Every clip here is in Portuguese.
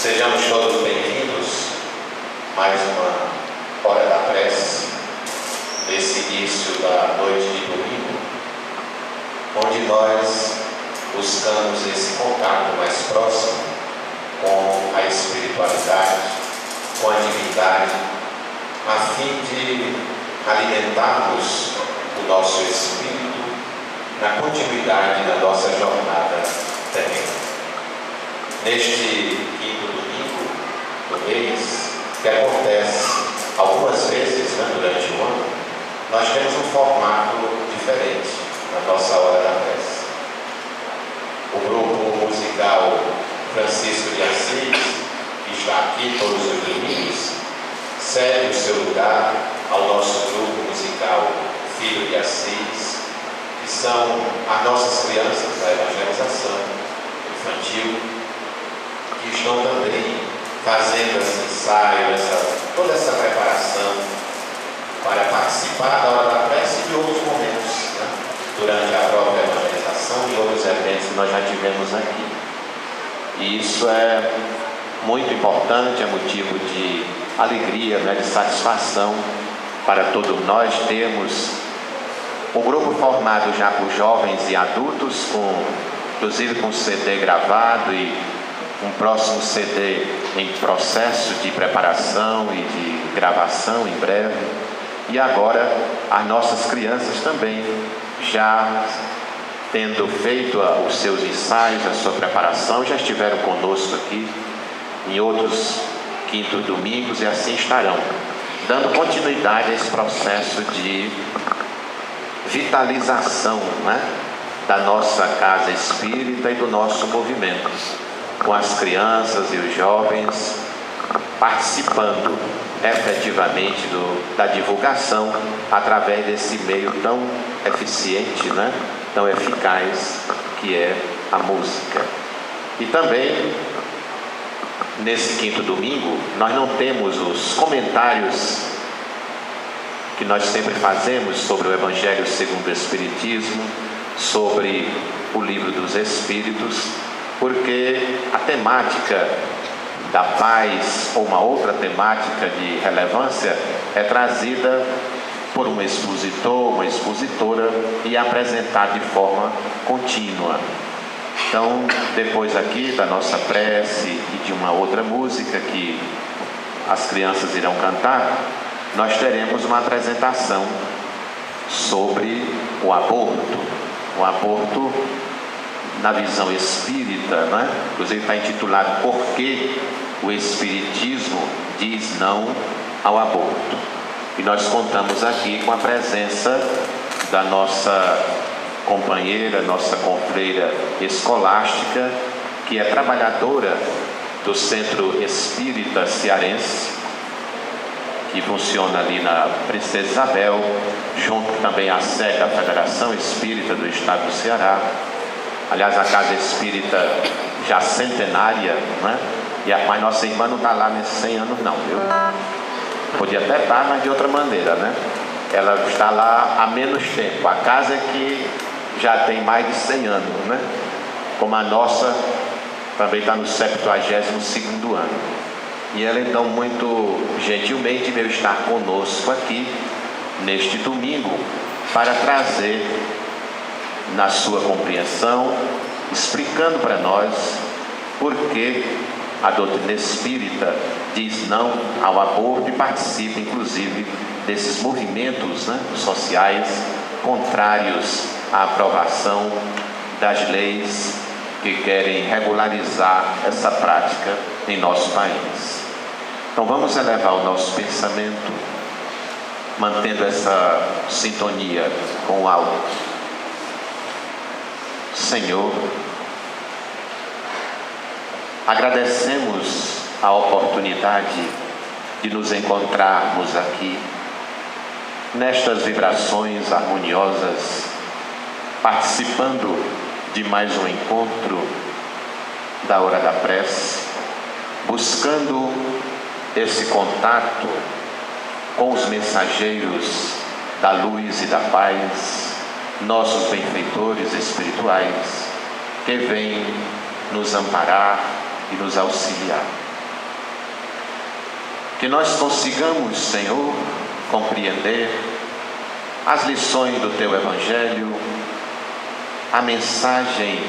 Sejamos todos bem-vindos mais uma hora da prece, nesse início da noite de domingo, onde nós buscamos esse contato mais próximo com a espiritualidade, com a divindade, a fim de alimentarmos o nosso espírito na continuidade da nossa jornada terrena. Neste quinto domingo do mês, que acontece algumas vezes durante o ano, nós temos um formato diferente na nossa hora da prece. O grupo musical Francisco de Assis, que está aqui todos os domingos, cede o seu lugar ao nosso grupo musical Filho de Assis, que são as nossas crianças da evangelização infantil, que estão também fazendo esse ensaio, toda essa preparação para participar da hora da prece e de outros momentos, durante a própria evangelização e outros eventos que nós já tivemos aqui. E isso é muito importante, é motivo de alegria, de satisfação para todos nós termos um grupo formado já por jovens e adultos, inclusive com CD gravado e um próximo CD em processo de preparação e de gravação em breve. E agora as nossas crianças também já tendo feito os seus ensaios, a sua preparação, já estiveram conosco aqui em outros quintos domingos e assim estarão, dando continuidade a esse processo de vitalização, da nossa casa espírita e do nosso movimento, com as crianças e os jovens participando efetivamente da divulgação através desse meio tão eficiente, tão eficaz que é a música. E também, nesse quinto domingo, nós não temos os comentários que nós sempre fazemos sobre o Evangelho segundo o Espiritismo, sobre o Livro dos Espíritos, porque a temática da paz ou uma outra temática de relevância é trazida por um expositor, uma expositora e apresentada de forma contínua. Então, depois aqui da nossa prece e de uma outra música que as crianças irão cantar, nós teremos uma apresentação sobre o aborto. O aborto na visão espírita, né? Inclusive está intitulado Por que o Espiritismo diz não ao aborto. E nós contamos aqui com a presença da nossa companheira, nossa confreira escolástica, que é trabalhadora do Centro Espírita Cearense, que funciona ali na Princesa Isabel, junto também à sede da Federação Espírita do Estado do Ceará. Aliás, a Casa Espírita já centenária, né? Mas nossa irmã não está lá nesses 100 anos não, viu? Podia até estar, mas de outra maneira, né? Ela está lá há menos tempo. A casa é que já tem mais de 100 anos, né? Como a nossa também está no 72º ano. E ela então muito gentilmente veio estar conosco aqui neste domingo para trazer na sua compreensão, explicando para nós por que a doutrina espírita diz não ao aborto e participa inclusive desses movimentos, né, sociais contrários à aprovação das leis que querem regularizar essa prática em nosso país. Então vamos elevar o nosso pensamento, mantendo essa sintonia com o alto. Senhor, agradecemos a oportunidade de nos encontrarmos aqui, nestas vibrações harmoniosas, participando de mais um encontro da hora da prece, buscando esse contato com os mensageiros da luz e da paz, nossos benfeitores espirituais, que vêm nos amparar e nos auxiliar. Que nós consigamos, Senhor, compreender as lições do Teu Evangelho, a mensagem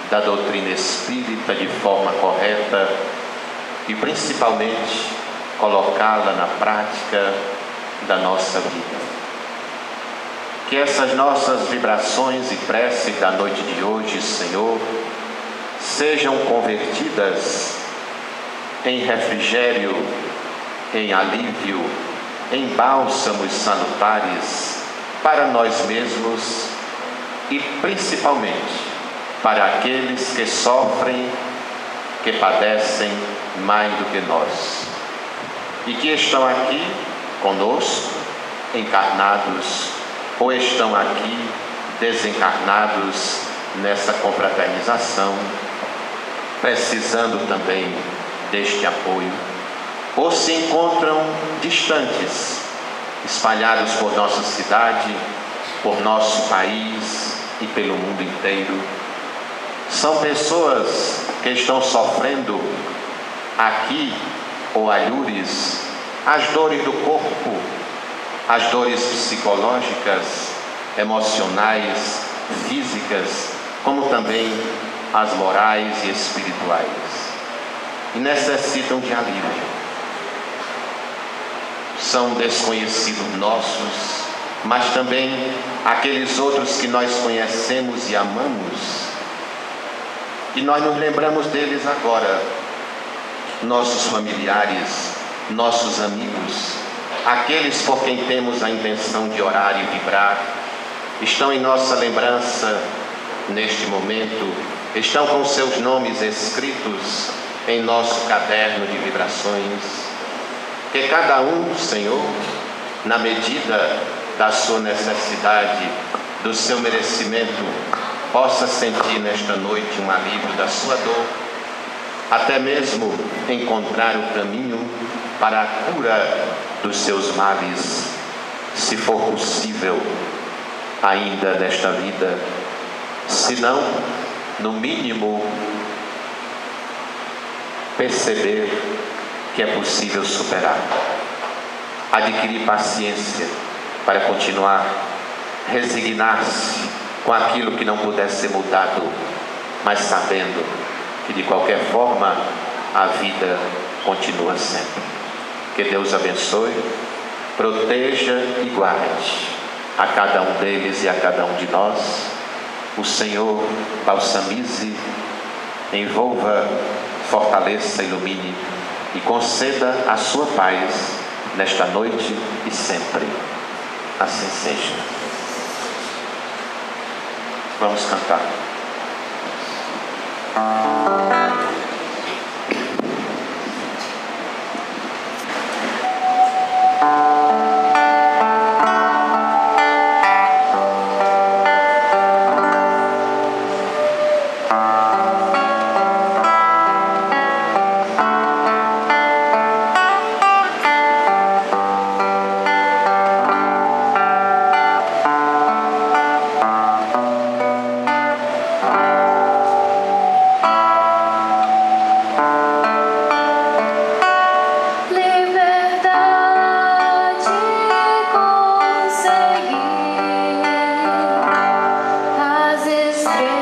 da doutrina espírita de forma correta e principalmente colocá-la na prática da nossa vida. Que essas nossas vibrações e preces da noite de hoje, Senhor, sejam convertidas em refrigério, em alívio, em bálsamos salutares para nós mesmos e principalmente para aqueles que sofrem, que padecem mais do que nós e que estão aqui conosco, encarnados, ou estão aqui desencarnados nessa confraternização, precisando também deste apoio, ou se encontram distantes, espalhados por nossa cidade, por nosso país e pelo mundo inteiro. São pessoas que estão sofrendo aqui ou alhures as dores do corpo, as dores psicológicas, emocionais, físicas, como também as morais e espirituais, e necessitam de alívio. São desconhecidos nossos, mas também aqueles outros que nós conhecemos e amamos, e nós nos lembramos deles agora, nossos familiares, nossos amigos, aqueles por quem temos a intenção de orar e vibrar, estão em nossa lembrança neste momento, estão com seus nomes escritos em nosso caderno de vibrações. Que cada um, Senhor, na medida da sua necessidade, do seu merecimento, possa sentir nesta noite um alívio da sua dor, até mesmo encontrar o caminho para a cura dos seus males, se for possível, ainda nesta vida. Se não, no mínimo, perceber que é possível superar. Adquirir paciência para continuar, resignar-se com aquilo que não puder ser mudado, mas sabendo que de qualquer forma a vida continua sempre. Que Deus abençoe, proteja e guarde a cada um deles e a cada um de nós. O Senhor balsamize, envolva, fortaleça, ilumine e conceda a sua paz nesta noite e sempre. Assim seja. Vamos cantar. As estrelas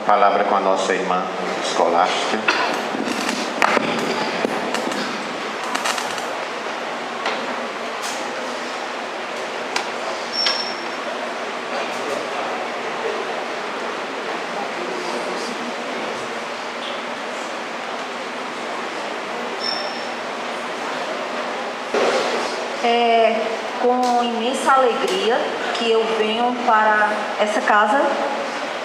palavra com a nossa irmã Escolástica. É com imensa alegria que eu venho para essa casa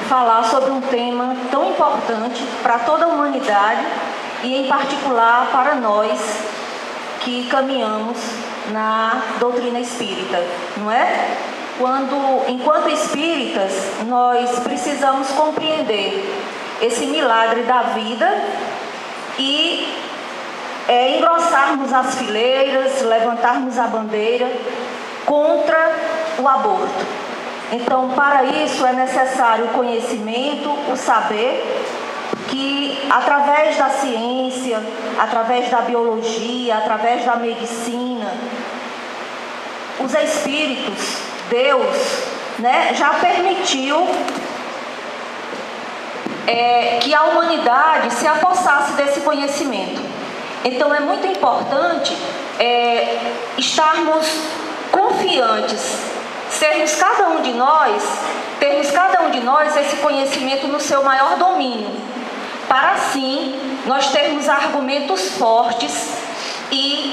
falar sobre um tema tão importante para toda a humanidade e em particular para nós que caminhamos na doutrina espírita, não é? Enquanto espíritas, nós precisamos compreender esse milagre da vida e engrossarmos as fileiras, levantarmos a bandeira contra o aborto. Então, para isso é necessário o conhecimento, o saber, que através da ciência, através da biologia, através da medicina, os espíritos, Deus, já permitiu que a humanidade se apossasse desse conhecimento. Então é muito importante estarmos confiantes, termos cada um de nós esse conhecimento no seu maior domínio, para assim nós termos argumentos fortes e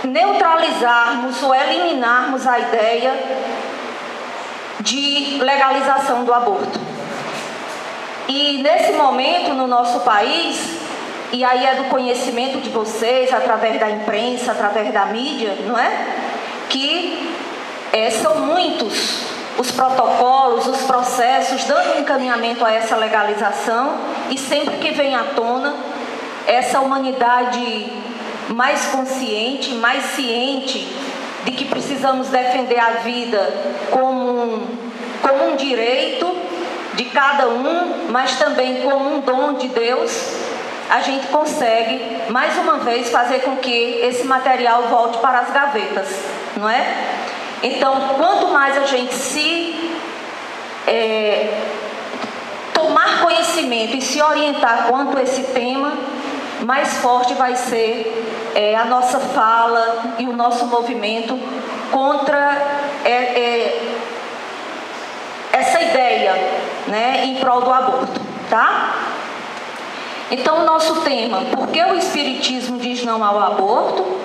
neutralizarmos ou eliminarmos a ideia de legalização do aborto. E nesse momento no nosso país, e aí é do conhecimento de vocês, através da imprensa, através da mídia, não é? Que são muitos os protocolos, os processos, dando encaminhamento a essa legalização, e sempre que vem à tona, essa humanidade mais consciente, mais ciente de que precisamos defender a vida como um direito de cada um, mas também como um dom de Deus, a gente consegue, mais uma vez, fazer com que esse material volte para as gavetas, não é? Então, quanto mais a gente tomar conhecimento e se orientar quanto a esse tema, mais forte vai ser a nossa fala e o nosso movimento contra essa ideia, em prol do aborto, tá? Então, o nosso tema, por que o Espiritismo diz não ao aborto?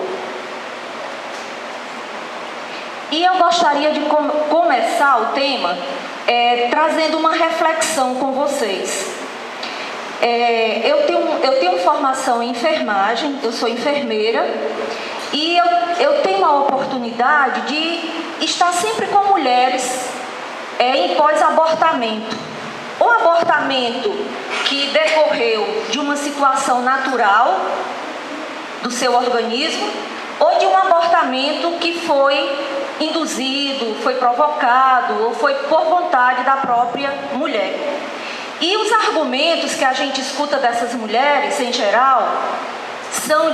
E eu gostaria de começar o tema trazendo uma reflexão com vocês. Eu tenho formação em enfermagem, eu sou enfermeira, e eu tenho a oportunidade de estar sempre com mulheres em pós-abortamento. O abortamento que decorreu de uma situação natural do seu organismo, ou de um abortamento que foi induzido, foi provocado, ou foi por vontade da própria mulher. E os argumentos que a gente escuta dessas mulheres, em geral, são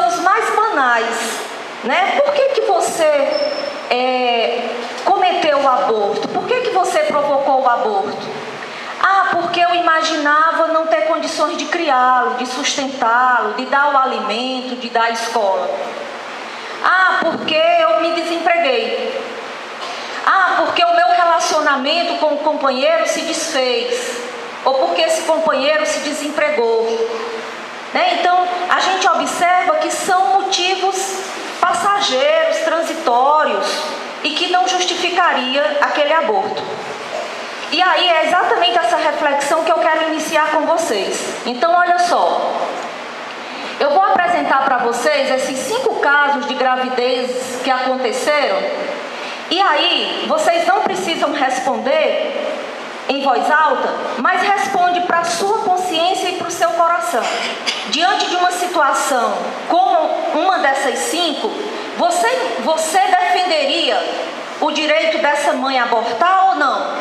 os mais banais, né? Por que você cometeu o aborto? Por que você provocou o aborto? Porque eu imaginava não ter condições de criá-lo, de sustentá-lo, de dar o alimento, de dar a escola. Porque eu me desempreguei. Porque o meu relacionamento com o companheiro se desfez. Ou porque esse companheiro se desempregou. Então, a gente observa que são motivos passageiros, transitórios, e que não justificaria aquele aborto. E aí é exatamente essa reflexão que eu quero iniciar com vocês. Então, olha só. Eu vou apresentar para vocês esses 5 casos de gravidez que aconteceram. E aí, vocês não precisam responder em voz alta, mas responde para a sua consciência e para o seu coração. Diante de uma situação como uma dessas 5, você defenderia o direito dessa mãe a abortar ou não?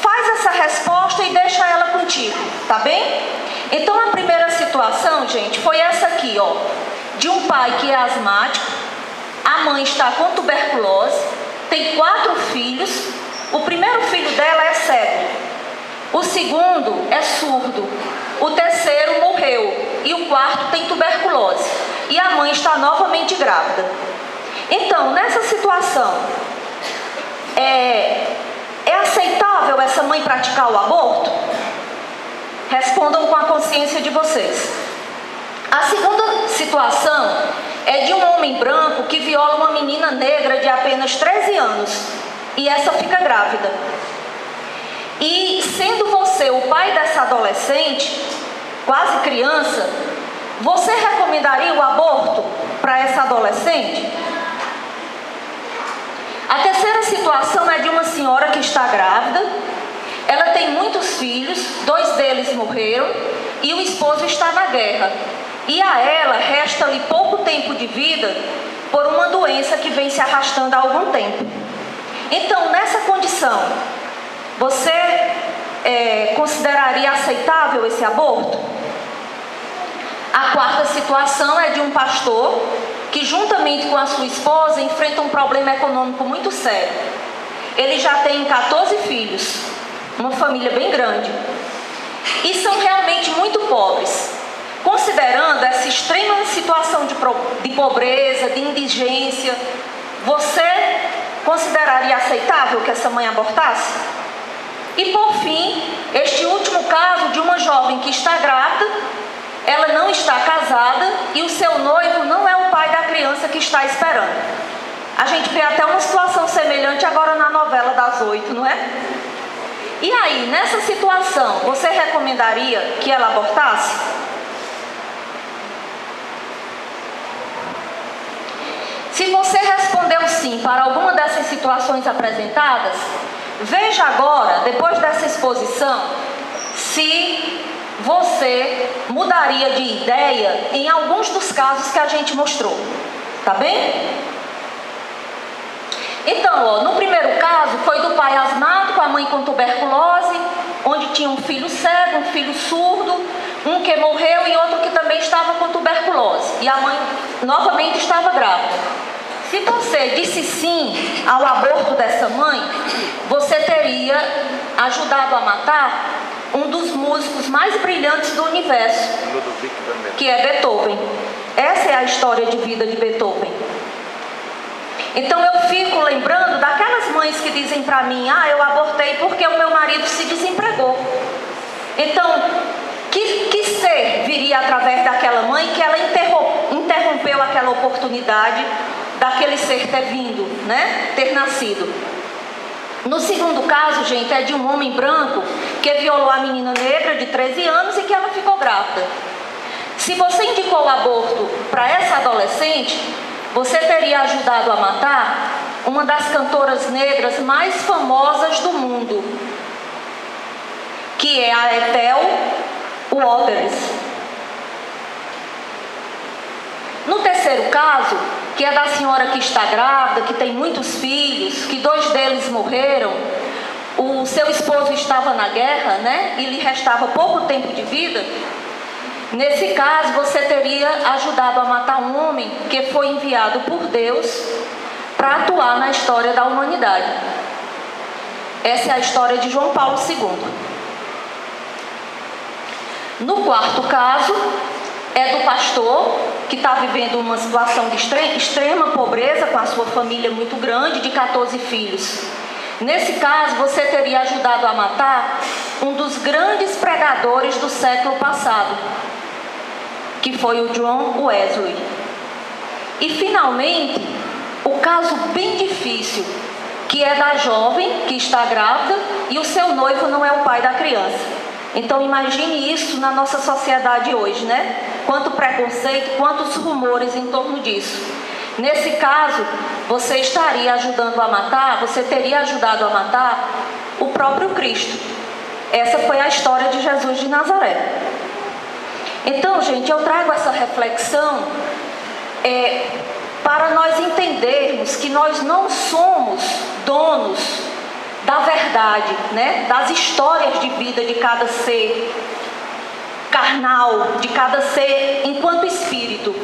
Faz essa resposta e deixa ela contigo, tá bem? Então, a primeira situação, gente, foi essa aqui, ó. De um pai que é asmático, a mãe está com tuberculose, tem 4 filhos, o primeiro filho dela é cego. O segundo é surdo. O terceiro morreu. E o quarto tem tuberculose. E a mãe está novamente grávida. Então, nessa situação, é aceitável essa mãe praticar o aborto? Respondam com a consciência de vocês. A segunda situação é de um homem branco que viola uma menina negra de apenas 13 anos. E essa fica grávida. E sendo você o pai dessa adolescente, quase criança, você recomendaria o aborto para essa adolescente? A terceira situação é de uma senhora que está grávida. Ela tem muitos filhos, 2 deles morreram e o esposo está na guerra. E a ela resta-lhe pouco tempo de vida por uma doença que vem se arrastando há algum tempo. Então, nessa condição, você consideraria aceitável esse aborto? A quarta situação é de um pastor que, juntamente com a sua esposa, enfrenta um problema econômico muito sério. Ele já tem 14 filhos, uma família bem grande, e são realmente muito pobres. Considerando essa extrema situação de pobreza, de indigência, você consideraria aceitável que essa mãe abortasse? E por fim, este último caso de uma jovem que está grávida, ela não está casada e o seu noivo não é o pai da criança que está esperando. A gente vê até uma situação semelhante agora na novela das 8, não é? E aí, nessa situação, você recomendaria que ela abortasse? Se você respondeu sim para alguma dessas situações apresentadas, veja agora, depois dessa exposição, se você mudaria de ideia em alguns dos casos que a gente mostrou. Tá bem? Então, no primeiro caso, foi do pai asmático, a mãe com tuberculose, onde tinha um filho cego, um filho surdo, um que morreu e outro que também estava com tuberculose. E a mãe novamente estava grávida. Se você disse sim ao aborto dessa mãe, você teria ajudado a matar um dos músicos mais brilhantes do universo, que é Beethoven. Essa é a história de vida de Beethoven. Então eu fico lembrando daquelas mães que dizem para mim: eu abortei porque o meu marido se desempregou. Então, que ser viria através daquela mãe que ela interrompeu aquela oportunidade daquele ser ter vindo, né? Ter nascido. No segundo caso, gente, é de um homem branco que violou a menina negra de 13 anos e que ela ficou grávida. Se você indicou o aborto para essa adolescente, você teria ajudado a matar uma das cantoras negras mais famosas do mundo, que é a Ethel Waters. No terceiro caso, que é da senhora que está grávida, que tem muitos filhos, que 2 deles morreram, o seu esposo estava na guerra, né? E lhe restava pouco tempo de vida. Nesse caso, você teria ajudado a matar um homem que foi enviado por Deus para atuar na história da humanidade. Essa é a história de João Paulo II. No quarto caso, é do pastor que está vivendo uma situação de extrema pobreza com a sua família muito grande, de 14 filhos. Nesse caso, você teria ajudado a matar um dos grandes pregadores do século passado, que foi o John Wesley. E finalmente, o caso bem difícil, que é da jovem que está grávida e o seu noivo não é o pai da criança. Então imagine isso na nossa sociedade hoje, né? Quanto preconceito, quantos rumores em torno disso. Nesse caso, você estaria ajudando a matar, você teria ajudado a matar o próprio Cristo. Essa foi a história de Jesus de Nazaré. Então, gente, eu trago essa reflexão para nós entendermos que nós não somos donos da verdade, né? Das histórias de vida de cada ser carnal, de cada ser enquanto espírito.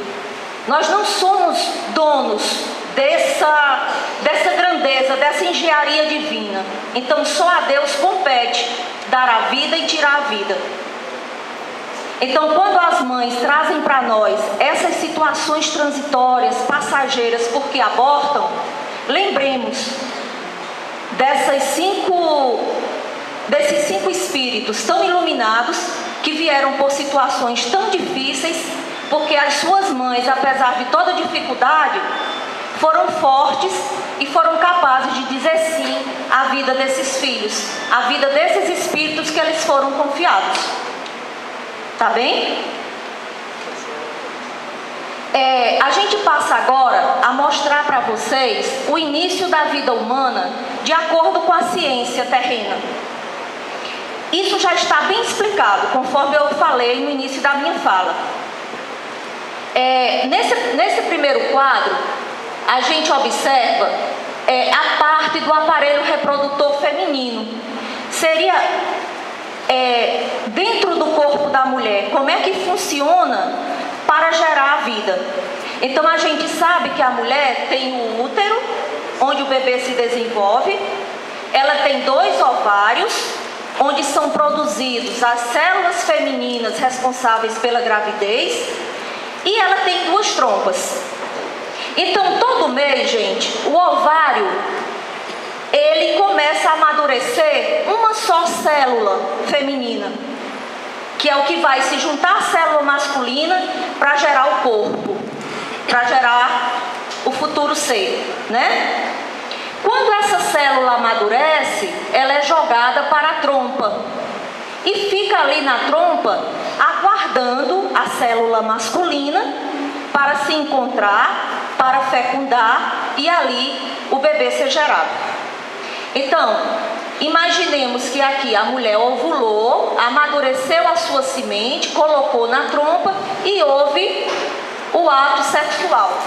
Nós não somos donos dessa grandeza, dessa engenharia divina. Então só a Deus compete dar a vida e tirar a vida. Então, quando as mães trazem para nós essas situações transitórias, passageiras, porque abortam, lembremos desses cinco espíritos tão iluminados que vieram por situações tão difíceis, porque as suas mães, apesar de toda dificuldade, foram fortes e foram capazes de dizer sim à vida desses filhos, à vida desses espíritos que eles foram confiados. Tá bem? A gente passa agora a mostrar para vocês o início da vida humana de acordo com a ciência terrena. Isso já está bem explicado, conforme eu falei no início da minha fala. Nesse primeiro quadro, a gente observa a parte do aparelho reprodutor feminino. Seria dentro do corpo da mulher, como é que funciona para gerar a vida. Então a gente sabe que a mulher tem o útero, onde o bebê se desenvolve, ela tem 2 ovários, onde são produzidos as células femininas responsáveis pela gravidez, e ela tem 2 trompas. Então todo mês, gente, o ovário ele começa a amadurecer uma só célula feminina, que é o que vai se juntar à célula masculina para gerar o corpo, para gerar o futuro ser, né? Quando essa célula amadurece, ela é jogada para a trompa e fica ali na trompa aguardando a célula masculina para se encontrar, para fecundar e ali o bebê ser gerado. Então, imaginemos que aqui a mulher ovulou, amadureceu a sua semente, colocou na trompa e houve o ato sexual.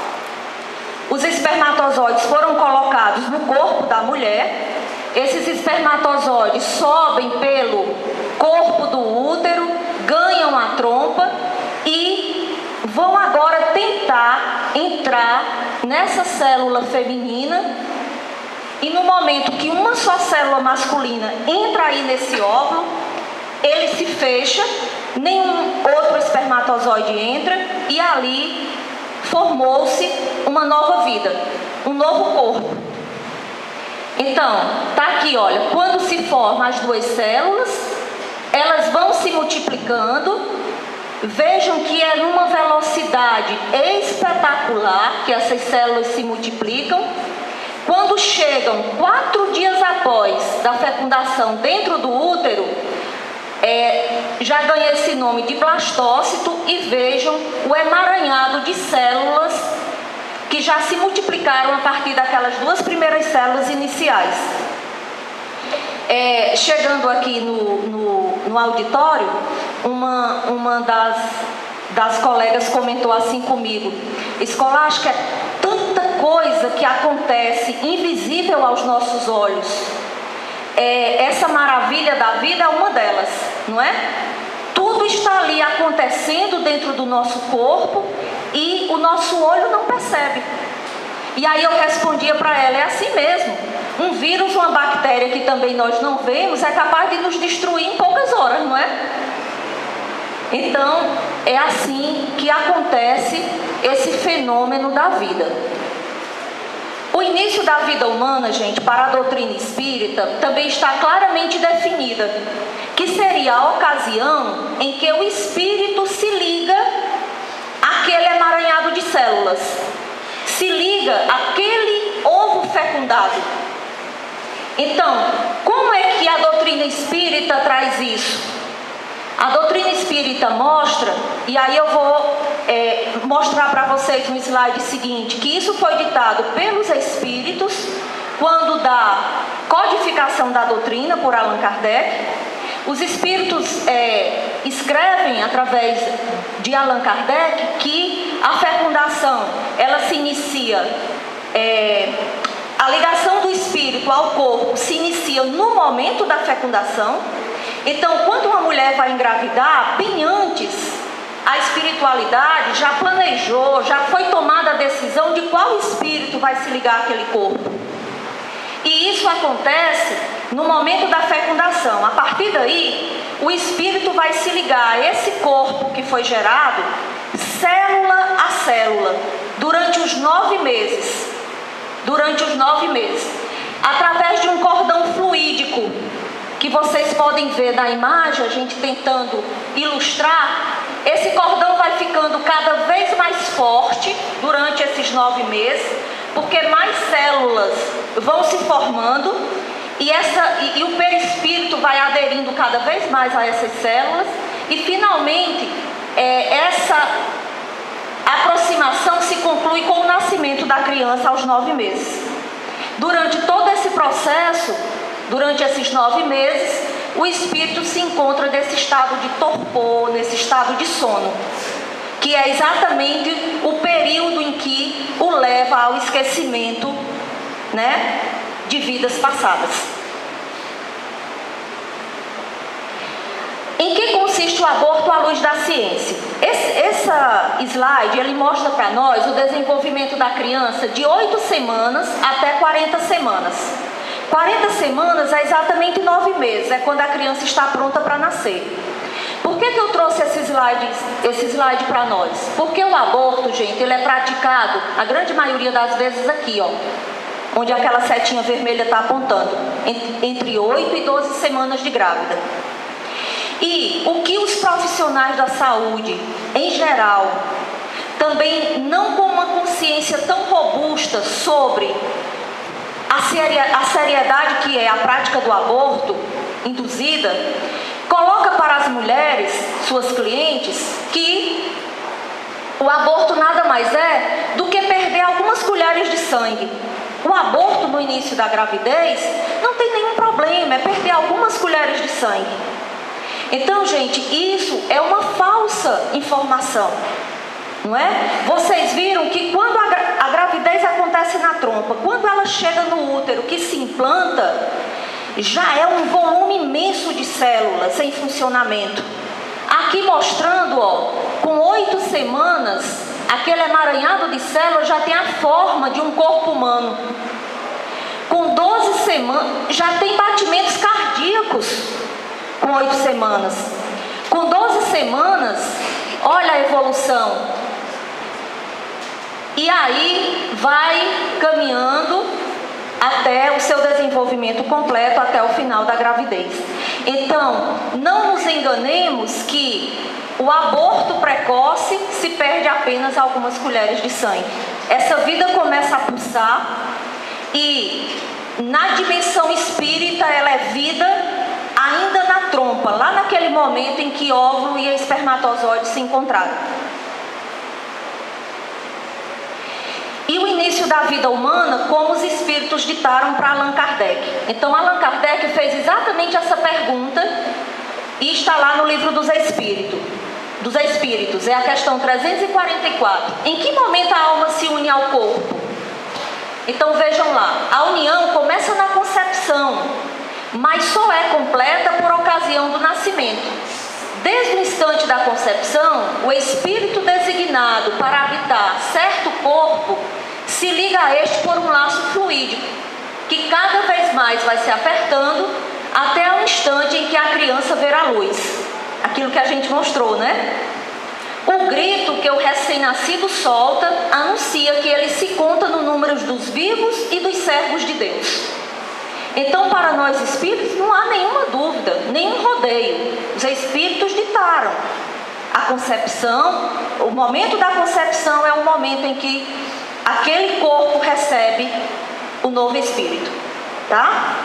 Os espermatozoides foram colocados no corpo da mulher. Esses espermatozoides sobem pelo corpo do útero, ganham a trompa e vão agora tentar entrar nessa célula feminina. E no momento que uma só célula masculina entra aí nesse óvulo, ele se fecha, nenhum outro espermatozoide entra e ali formou-se uma nova vida, um novo corpo. Então, tá aqui, olha, quando se formam as 2 células, elas vão se multiplicando. Vejam que é numa velocidade espetacular que essas células se multiplicam. Quando chegam 4 dias após da fecundação dentro do útero, já ganha esse nome de blastócito e vejam o emaranhado de células que já se multiplicaram a partir daquelas 2 primeiras células iniciais. Chegando aqui no auditório, uma das colegas comentou assim comigo: Escolástica, é tanta coisa que acontece invisível aos nossos olhos. Essa maravilha da vida é uma delas, não é? Tudo está ali acontecendo dentro do nosso corpo e o nosso olho não percebe. E aí eu respondia para ela: é assim mesmo. Um vírus, uma bactéria que também nós não vemos, é capaz de nos destruir em poucas horas, não é? Então, é assim que acontece esse fenômeno da vida. O início da vida humana, gente, para a doutrina espírita, também está claramente definida, que seria a ocasião em que o espírito se liga àquele emaranhado de células, se liga àquele ovo fecundado. Então, como é que a doutrina espírita traz isso? A doutrina espírita mostra, e aí eu vou mostrar para vocês no slide seguinte, que isso foi ditado pelos espíritos quando da codificação da doutrina por Allan Kardec. Os espíritos escrevem através de Allan Kardec que a fecundação ela se inicia, a ligação do espírito ao corpo se inicia no momento da fecundação. Então, quando uma mulher vai engravidar, bem antes, a espiritualidade já planejou, já foi tomada a decisão de qual espírito vai se ligar àquele corpo. E isso acontece no momento da fecundação. A partir daí, o espírito vai se ligar a esse corpo que foi gerado, célula a célula, durante os 9 meses. Durante os 9 meses. Através de um cordão fluídico, que vocês podem ver na imagem, a gente tentando ilustrar. Esse cordão vai ficando cada vez mais forte durante esses 9 meses, porque mais células vão se formando e o perispírito vai aderindo cada vez mais a essas células e finalmente essa aproximação se conclui com o nascimento da criança aos 9 meses. Durante todo esse processo, durante esses 9 meses, o espírito se encontra nesse estado de torpor, nesse estado de sono, que é exatamente o período em que o leva ao esquecimento, né, de vidas passadas. Em que consiste o aborto à luz da ciência? Essa slide, ele mostra para nós o desenvolvimento da criança de 8 semanas até 40 semanas. 40 semanas é exatamente 9 meses, é quando a criança está pronta para nascer. Por que eu trouxe esse slide para nós? Porque o aborto, gente, ele é praticado, a grande maioria das vezes aqui, ó, onde aquela setinha vermelha está apontando, entre 8 e 12 semanas de grávida. E o que os profissionais da saúde, em geral, também não com uma consciência tão robusta sobre a seriedade que é a prática do aborto induzida, coloca para as mulheres, suas clientes, que o aborto nada mais é do que perder algumas colheres de sangue. O aborto no início da gravidez não tem nenhum problema, é perder algumas colheres de sangue. Então, gente, isso é uma falsa informação, não é? Vocês viram que quando a gravidez acontece na trompa, quando ela chega no útero, que se implanta, já é um volume imenso de células em funcionamento. Aqui mostrando, ó, com 8 semanas, aquele emaranhado de células já tem a forma de um corpo humano. Com 12 semanas, já tem batimentos cardíacos. Com 8 semanas. Com 12 semanas, olha a evolução. E aí vai caminhando até o seu desenvolvimento completo, até o final da gravidez. Então, não nos enganemos que o aborto precoce se perde apenas algumas colheres de sangue. Essa vida começa a pulsar e na dimensão espírita ela é vida ainda na trompa, lá naquele momento em que óvulo e espermatozoide se encontraram. E o início da vida humana, como os espíritos ditaram para Allan Kardec. Então Allan Kardec fez exatamente essa pergunta e está lá no livro dos Espíritos, é a questão 344. Em que momento a alma se une ao corpo? Então vejam lá, a união começa na concepção, mas só é completa por ocasião do nascimento. Desde o instante da concepção, o espírito designado para habitar certo corpo se liga a este por um laço fluídico, que cada vez mais vai se apertando até o instante em que a criança verá a luz. Aquilo que a gente mostrou, né? O grito que o recém-nascido solta anuncia que ele se conta no número dos vivos e dos servos de Deus. Então, para nós espíritos, não há nenhuma dúvida, nenhum rodeio. Os espíritos ditaram. A concepção, o momento da concepção é o momento em que aquele corpo recebe o novo espírito. Tá?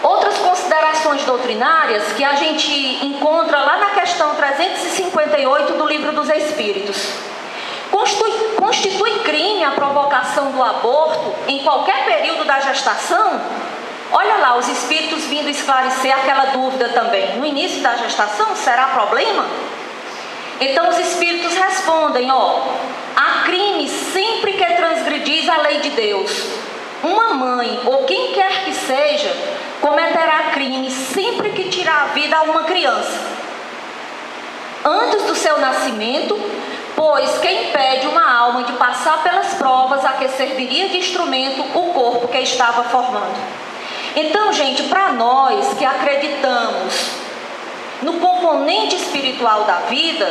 Outras considerações doutrinárias que a gente encontra lá na questão 358 do Livro dos Espíritos. Constitui crime a provocação do aborto em qualquer período da gestação? Olha lá, os espíritos vindo esclarecer aquela dúvida também. No início da gestação, será problema? Então os espíritos respondem, ó, há crime sempre que transgredis a lei de Deus. Uma mãe, ou quem quer que seja, cometerá crime sempre que tirar a vida a uma criança. Antes do seu nascimento, Pois quem impede uma alma de passar pelas provas a que serviria de instrumento o corpo que estava formando. Então, gente, para nós que acreditamos no componente espiritual da vida,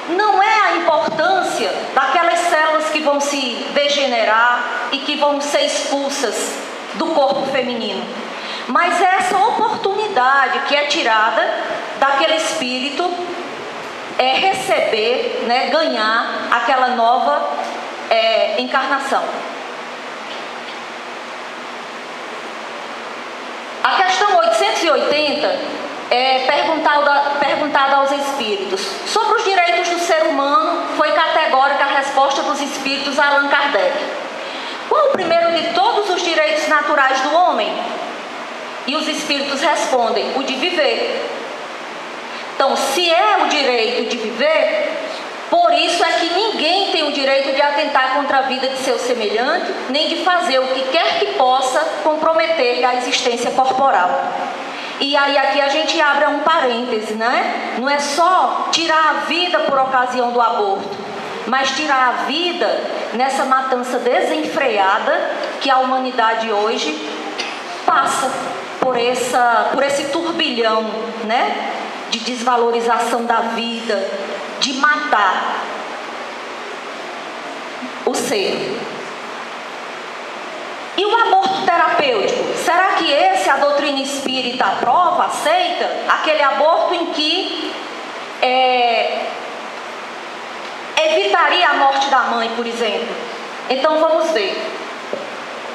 não é a importância daquelas células que vão se degenerar e que vão ser expulsas do corpo feminino, mas é essa oportunidade que é tirada daquele espírito receber, ganhar aquela nova encarnação. A questão 880 é perguntada aos espíritos. Sobre os direitos do ser humano, foi categórica a resposta dos espíritos a Allan Kardec. Qual o primeiro de todos os direitos naturais do homem? E os espíritos respondem: o de viver. Então, se é o direito de viver, por isso é que ninguém tem o direito de atentar contra a vida de seu semelhante, nem de fazer o que quer que possa comprometer a existência corporal. E aí aqui a gente abre um parêntese, né? Não é só tirar a vida por ocasião do aborto, mas tirar a vida nessa matança desenfreada que a humanidade hoje passa por esse turbilhão, né? De desvalorização da vida, de matar o ser. E o aborto terapêutico? Será que esse a doutrina espírita aprova, aceita? Aquele aborto em que evitaria a morte da mãe, por exemplo. Então vamos ver.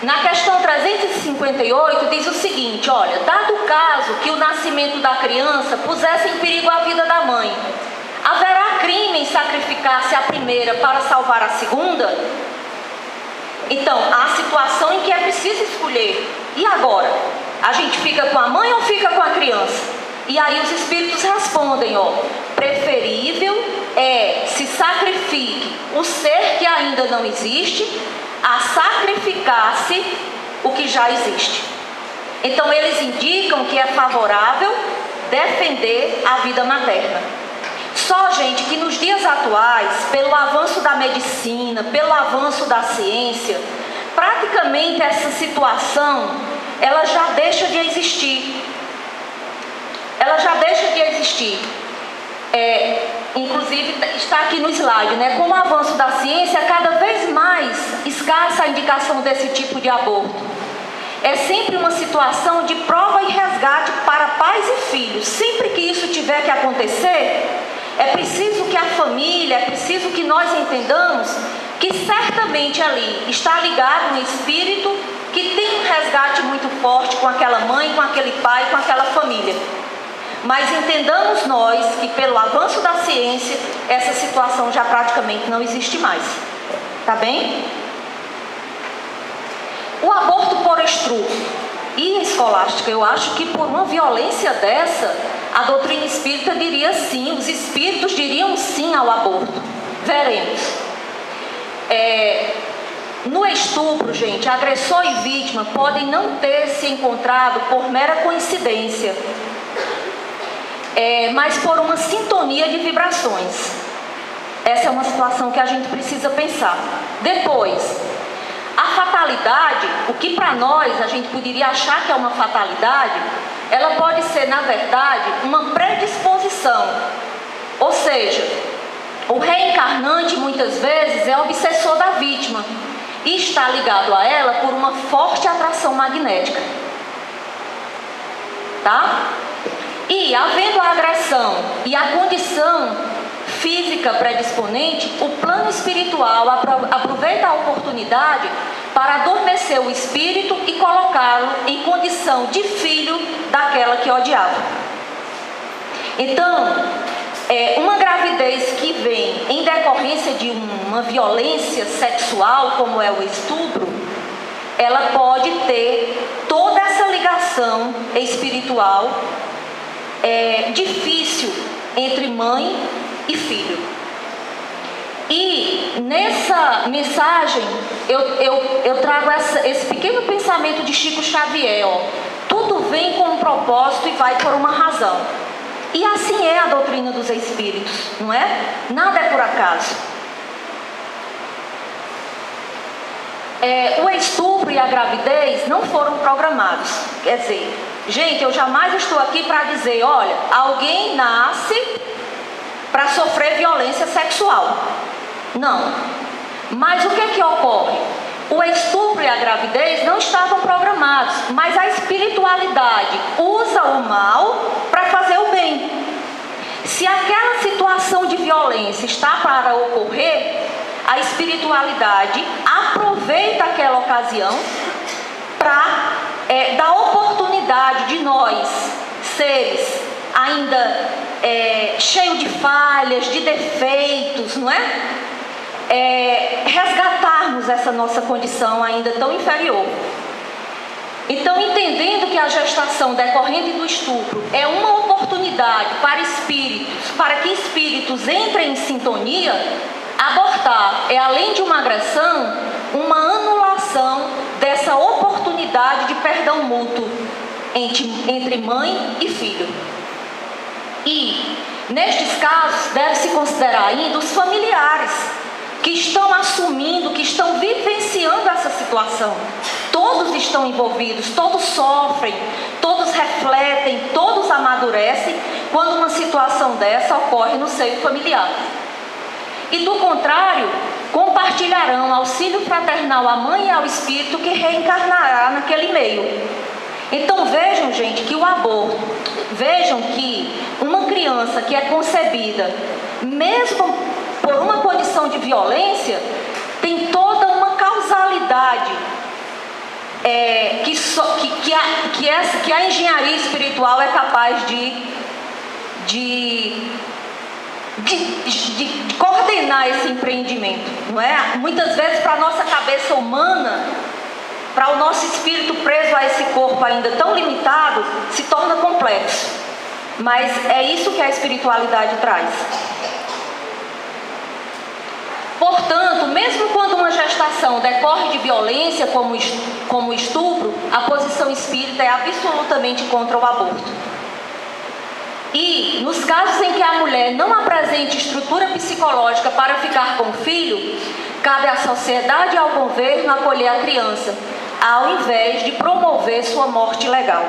Na questão 358 diz o seguinte: olha, dado o caso que o nascimento da criança pusesse em perigo a vida da mãe, haverá crime em sacrificar-se a primeira para salvar a segunda? Então, há situação em que é preciso escolher. E agora? A gente fica com a mãe ou fica com a criança? E aí os espíritos respondem, preferível é se sacrifique o ser que ainda não existe a sacrificar-se o que já existe. Então eles indicam que é favorável defender a vida materna. Só, gente, que nos dias atuais, pelo avanço da medicina, pelo avanço da ciência, praticamente essa situação, ela já deixa de existir. Ela já deixa de existir. Inclusive está aqui no slide, né? Com o avanço da ciência, cada vez mais escassa a indicação desse tipo de aborto. É sempre uma situação de prova e resgate para pais e filhos. Sempre que isso tiver que acontecer, é preciso que a família, é preciso que nós entendamos que certamente ali está ligado um espírito que tem um resgate muito forte com aquela mãe, com aquele pai, com aquela família. Mas entendamos nós que pelo avanço da ciência, essa situação já praticamente não existe mais. Tá bem? O aborto por estupro e escolástica, eu acho que por uma violência dessa, a doutrina espírita diria sim, os espíritos diriam sim ao aborto. Veremos. No estupro, gente, agressor e vítima podem não ter se encontrado por mera coincidência, mas por uma sintonia de vibrações. Essa é uma situação que a gente precisa pensar. Depois, a fatalidade, o que para nós a gente poderia achar que é uma fatalidade, ela pode ser, na verdade, uma predisposição. Ou seja, o reencarnante muitas vezes é obsessor da vítima e está ligado a ela por uma forte atração magnética. Tá? E, havendo a agressão e a condição física predisponente, o plano espiritual aproveita a oportunidade para adormecer o espírito e colocá-lo em condição de filho daquela que odiava. Então, uma gravidez que vem em decorrência de uma violência sexual, como é o estupro, ela pode ter toda essa ligação espiritual difícil entre mãe e filho. E nessa mensagem eu trago esse pequeno pensamento de Chico Xavier. Tudo vem com um propósito e vai por uma razão. E assim é a doutrina dos espíritos, não é? Nada é por acaso. O estupro e a gravidez não foram programados. Quer dizer, gente, eu jamais estou aqui para dizer, olha, alguém nasce para sofrer violência sexual. Não. Mas o que ocorre? O estupro e a gravidez não estavam programados, mas a espiritualidade usa o mal para fazer o bem. Se aquela situação de violência está para ocorrer, a espiritualidade aproveita aquela ocasião para dar oportunidade de nós, seres ainda cheios de falhas, de defeitos, não é? Resgatarmos essa nossa condição ainda tão inferior. Então, entendendo que a gestação decorrente do estupro é uma oportunidade para espíritos, para que espíritos entrem em sintonia, abortar é, além de uma agressão, uma anulação dessa oportunidade de perdão mútuo entre mãe e filho. E, nestes casos, deve-se considerar ainda os familiares que estão assumindo, que estão vivenciando essa situação. Todos estão envolvidos, todos sofrem, todos refletem, todos amadurecem quando uma situação dessa ocorre no seio familiar. E do contrário, compartilharão auxílio fraternal à mãe e ao espírito que reencarnará naquele meio. Então vejam, gente, que o aborto, vejam que uma criança que é concebida, mesmo por uma condição de violência, tem toda uma causalidade que a engenharia espiritual é capaz de coordenar esse empreendimento, não é? Muitas vezes, para a nossa cabeça humana, para o nosso espírito preso a esse corpo ainda tão limitado, se torna complexo. Mas é isso que a espiritualidade traz. Portanto, mesmo quando uma gestação decorre de violência, como estupro, a posição espírita é absolutamente contra o aborto. E, nos casos em que a mulher não apresente estrutura psicológica para ficar com o filho, cabe à sociedade e ao governo acolher a criança, ao invés de promover sua morte legal.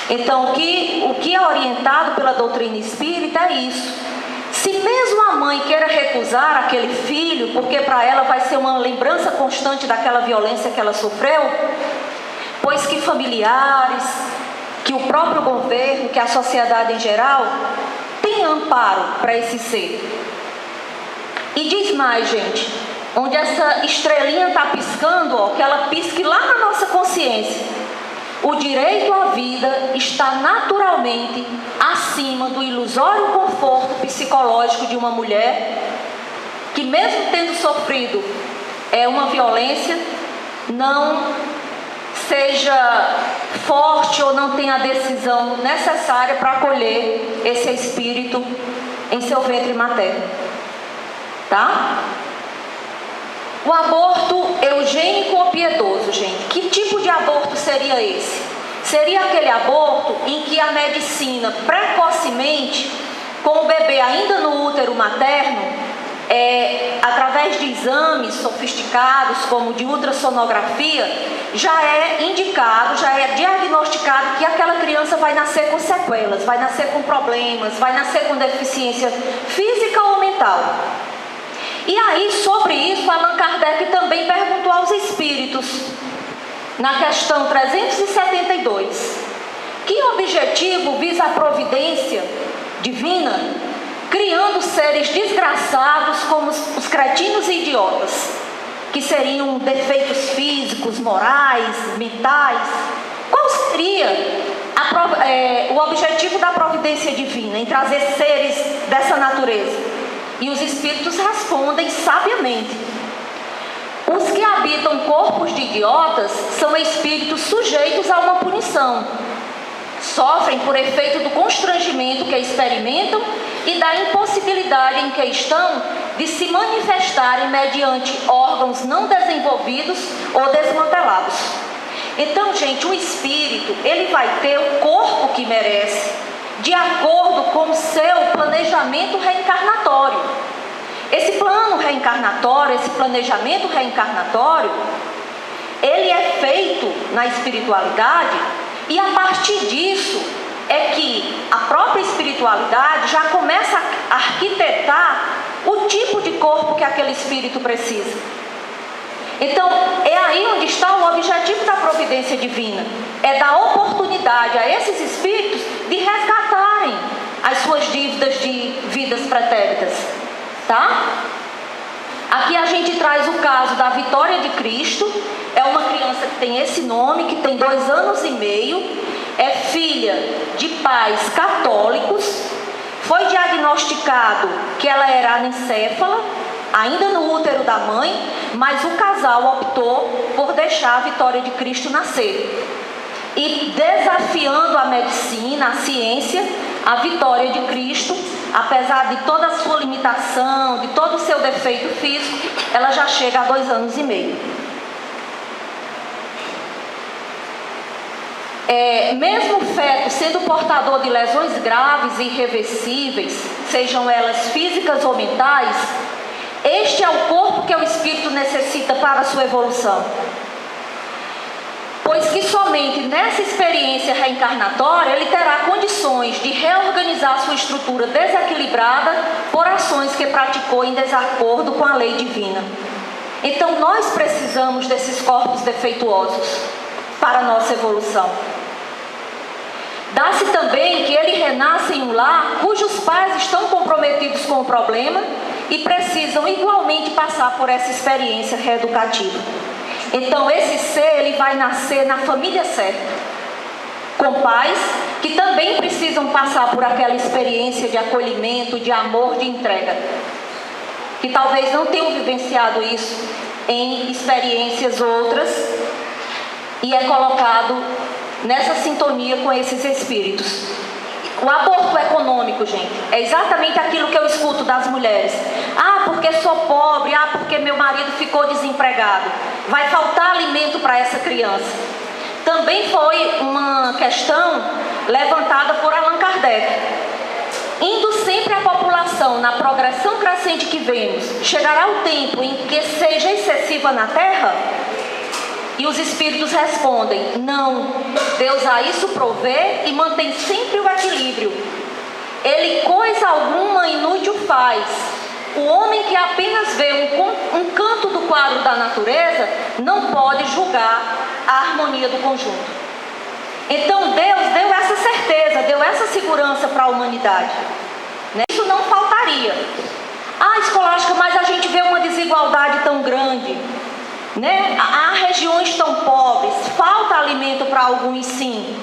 Então, o que é orientado pela doutrina espírita é isso. Se mesmo a mãe queira recusar aquele filho, porque para ela vai ser uma lembrança constante daquela violência que ela sofreu, pois que familiares, que o próprio governo, que a sociedade em geral, tem amparo para esse ser. E diz mais, gente, onde essa estrelinha está piscando, ó, que ela pisque lá na nossa consciência. O direito à vida está naturalmente acima do ilusório conforto psicológico de uma mulher que, mesmo tendo sofrido uma violência, não seja forte ou não tenha a decisão necessária para acolher esse espírito em seu ventre materno. Tá? O aborto eugênico ou piedoso, gente. Que tipo de aborto seria esse? Seria aquele aborto em que a medicina precocemente, com o bebê ainda no útero materno, através de exames sofisticados, como de ultrassonografia, já é indicado, já é diagnosticado que aquela criança vai nascer com sequelas, vai nascer com problemas, vai nascer com deficiência física ou mental. E aí, sobre isso, Allan Kardec também perguntou aos espíritos, na questão 372, que objetivo visa a providência divina, criando seres desgraçados como os cretinos e idiotas, que seriam defeitos físicos, morais, mentais? Qual seria o objetivo da providência divina em trazer seres dessa natureza? E os espíritos respondem sabiamente: os que habitam corpos de idiotas são espíritos sujeitos a uma punição. Sofrem por efeito do constrangimento que experimentam e da impossibilidade em que estão de se manifestarem mediante órgãos não desenvolvidos ou desmantelados. Então, gente, o espírito, ele vai ter o corpo que merece, de acordo com o seu planejamento reencarnatório. Esse plano reencarnatório, esse planejamento reencarnatório, ele é feito na espiritualidade, e a partir disso é que a própria espiritualidade já começa a arquitetar o tipo de corpo que aquele espírito precisa. Então, é aí onde está o objetivo da providência divina. É dar oportunidade a esses espíritos de resgatarem as suas dívidas de vidas pretéritas. Tá? Aqui a gente traz o caso da Vitória de Cristo. É uma criança que tem esse nome, que tem 2 anos e meio. É filha de pais católicos. Foi diagnosticado que ela era anencéfala, ainda no útero da mãe, mas o casal optou por deixar a Vitória de Cristo nascer. E desafiando a medicina, a ciência, a Vitória de Cristo, apesar de toda a sua limitação, de todo o seu defeito físico, ela já chega a 2 anos e meio. Mesmo o feto sendo portador de lesões graves e irreversíveis, sejam elas físicas ou mentais, este é o corpo que o espírito necessita para a sua evolução. Pois que somente nessa experiência reencarnatória ele terá condições de reorganizar sua estrutura desequilibrada por ações que praticou em desacordo com a lei divina. Então nós precisamos desses corpos defeituosos para a nossa evolução. Dá-se também que ele renasce em um lar cujos pais estão comprometidos com o problema e precisam igualmente passar por essa experiência reeducativa. Então esse ser, ele vai nascer na família certa, com pais que também precisam passar por aquela experiência de acolhimento, de amor, de entrega, que talvez não tenham vivenciado isso em experiências outras, e é colocado nessa sintonia com esses espíritos. O aborto econômico, gente, é exatamente aquilo que eu escuto das mulheres. Ah, porque sou pobre, ah, porque meu marido ficou desempregado. Vai faltar alimento para essa criança. Também foi uma questão levantada por Allan Kardec. Indo sempre a população na progressão crescente que vemos, chegará o tempo em que seja excessiva na Terra? E os espíritos respondem: não, Deus a isso provê e mantém sempre o equilíbrio. Ele coisa alguma inútil faz. O homem que apenas vê um canto do quadro da natureza não pode julgar a harmonia do conjunto. Então Deus deu essa certeza, deu essa segurança para a humanidade. Isso não faltaria. Ah, Escolástica, mas a gente vê uma desigualdade tão grande. Há regiões tão pobres, falta alimento para alguns, sim.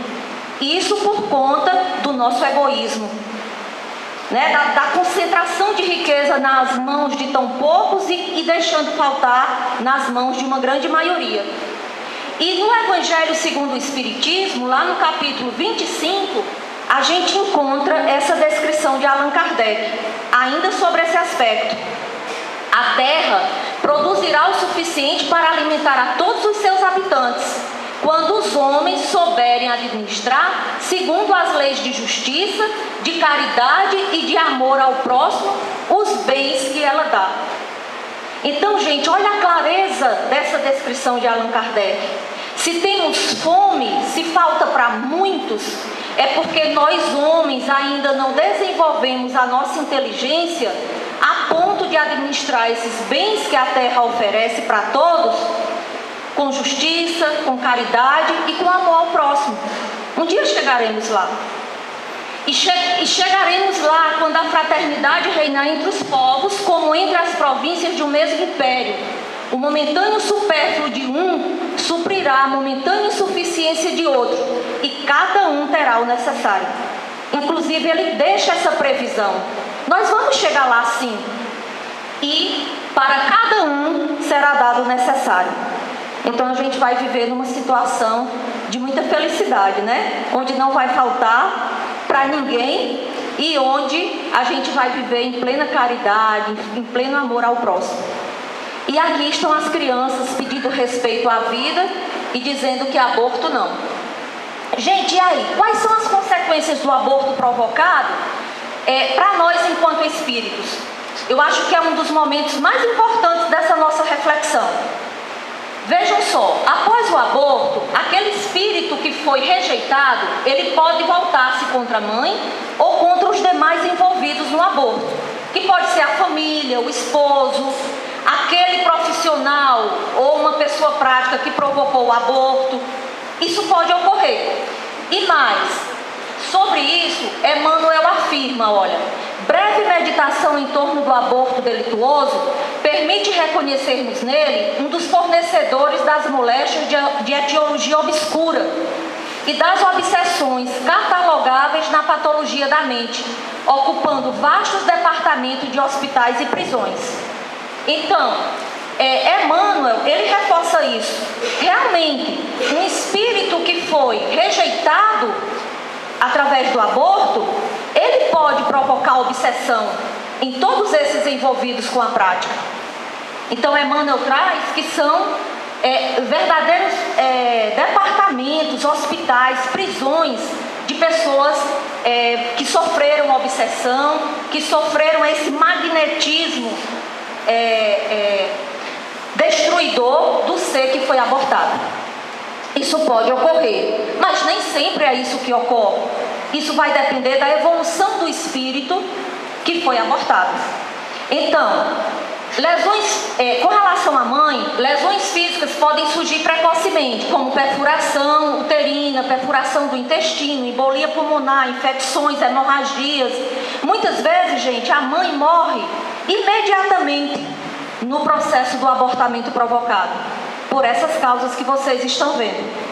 Isso por conta do nosso egoísmo, da concentração de riqueza nas mãos de tão poucos e deixando faltar nas mãos de uma grande maioria. E no Evangelho segundo o Espiritismo, lá no capítulo 25, a gente encontra essa descrição de Allan Kardec, ainda sobre esse aspecto. A terra produzirá o suficiente para alimentar a todos os seus habitantes, quando os homens souberem administrar segundo as leis de justiça, de caridade e de amor ao próximo os bens que ela dá. Então, gente, olha a clareza dessa descrição de Allan Kardec. Se temos fome, se falta para muitos, é porque nós homens ainda não desenvolvemos a nossa inteligência a ponto de administrar esses bens que a terra oferece para todos com justiça, com caridade e com amor ao próximo. Um dia chegaremos lá. E chegaremos lá quando a fraternidade reinar entre os povos, como entre as províncias de um mesmo império. O momentâneo supérfluo de um suprirá a momentânea insuficiência de outro, e cada um terá o necessário. Inclusive, ele deixa essa previsão. Nós vamos chegar lá sim, e para cada um será dado o necessário. Então a gente vai viver numa situação de muita felicidade, onde não vai faltar para ninguém e onde a gente vai viver em plena caridade, em pleno amor ao próximo. E aqui estão as crianças pedindo respeito à vida e dizendo que aborto não. Gente, e aí? Quais são as consequências consequências do aborto provocado, para nós enquanto espíritos, eu acho que é um dos momentos mais importantes dessa nossa reflexão. Vejam só, após o aborto, aquele espírito que foi rejeitado, ele pode voltar-se contra a mãe ou contra os demais envolvidos no aborto, que pode ser a família, o esposo, aquele profissional ou uma pessoa prática que provocou o aborto. Isso pode ocorrer. E mais, sobre isso, Emmanuel afirma, olha, breve meditação em torno do aborto delituoso permite reconhecermos nele um dos fornecedores das moléstias de etiologia obscura e das obsessões catalogáveis na patologia da mente, ocupando vastos departamentos de hospitais e prisões. Então, Emmanuel, ele reforça isso. Realmente, um espírito que foi rejeitado através do aborto, ele pode provocar obsessão em todos esses envolvidos com a prática. Então, Emmanuel traz que são verdadeiros departamentos, hospitais, prisões de pessoas que sofreram obsessão, que sofreram esse magnetismo destruidor do ser que foi abortado. Isso pode ocorrer, mas nem sempre é isso que ocorre. Isso vai depender da evolução do espírito que foi abortado. Então, lesões, com relação à mãe, lesões físicas podem surgir precocemente, como perfuração uterina, perfuração do intestino, embolia pulmonar, infecções, hemorragias. Muitas vezes, gente, a mãe morre imediatamente no processo do abortamento provocado, por essas causas que vocês estão vendo.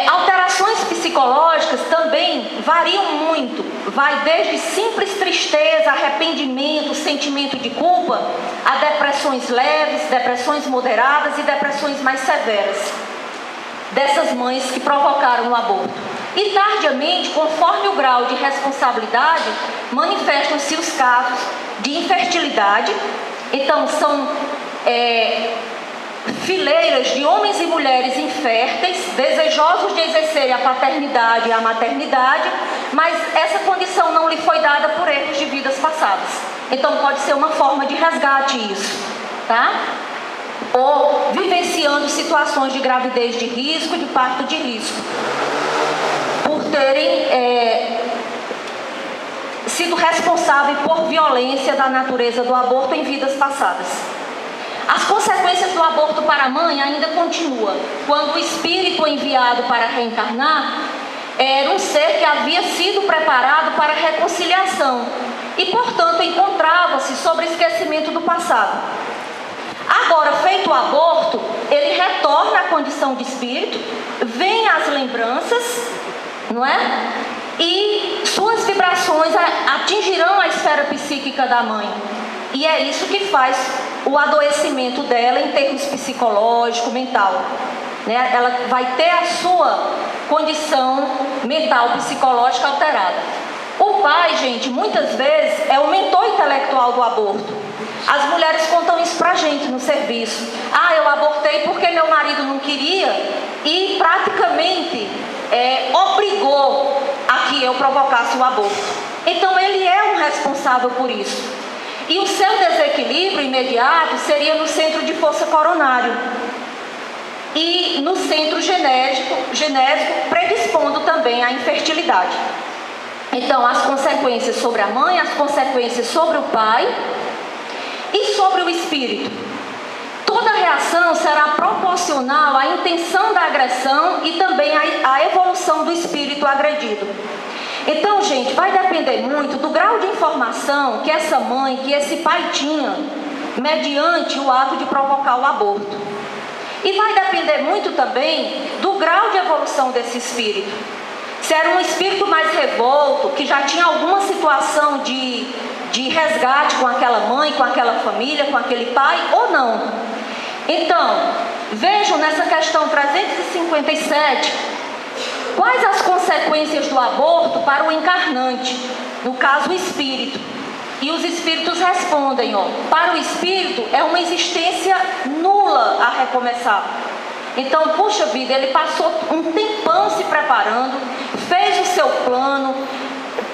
Alterações psicológicas também variam muito, vai desde simples tristeza, arrependimento, sentimento de culpa, a depressões leves, depressões moderadas e depressões mais severas dessas mães que provocaram o aborto. E tardiamente, conforme o grau de responsabilidade, manifestam-se os casos de infertilidade. Então são fileiras de homens e mulheres inférteis, desejosos de exercer a paternidade e a maternidade, mas essa condição não lhe foi dada por erros de vidas passadas. Então pode ser uma forma de resgate isso, tá? Ou vivenciando situações de gravidez de risco, de parto de risco, por terem sido responsáveis por violência da natureza do aborto em vidas passadas. As consequências do aborto para a mãe ainda continuam. Quando o espírito enviado para reencarnar era um ser que havia sido preparado para a reconciliação e, portanto, encontrava-se sob esquecimento do passado. Agora, feito o aborto, ele retorna à condição de espírito, vem às lembranças, não é? E suas vibrações atingirão a esfera psíquica da mãe. E é isso que faz o adoecimento dela em termos psicológico, mental, né? Ela vai ter a sua condição mental, psicológica alterada. O pai, gente, muitas vezes é o mentor intelectual do aborto. As mulheres contam isso pra gente no serviço. Eu abortei porque meu marido não queria e praticamente obrigou a que eu provocasse o aborto. Então ele é um responsável por isso. E o seu desequilíbrio imediato seria no centro de força coronário e no centro genésico, predispondo também à infertilidade. Então, as consequências sobre a mãe, as consequências sobre o pai e sobre o espírito. Toda reação será proporcional à intenção da agressão e também à evolução do espírito agredido. Então, gente, vai depender muito do grau de informação que essa mãe, que esse pai tinha, mediante o ato de provocar o aborto. E vai depender muito também do grau de evolução desse espírito. Se era um espírito mais revolto, que já tinha alguma situação de resgate com aquela mãe, com aquela família, com aquele pai, ou não. Então, vejam nessa questão 357... quais as consequências do aborto para o encarnante, no caso o espírito? E os espíritos respondem, para o espírito é uma existência nula a recomeçar. Então, puxa vida, ele passou um tempão se preparando, fez o seu plano,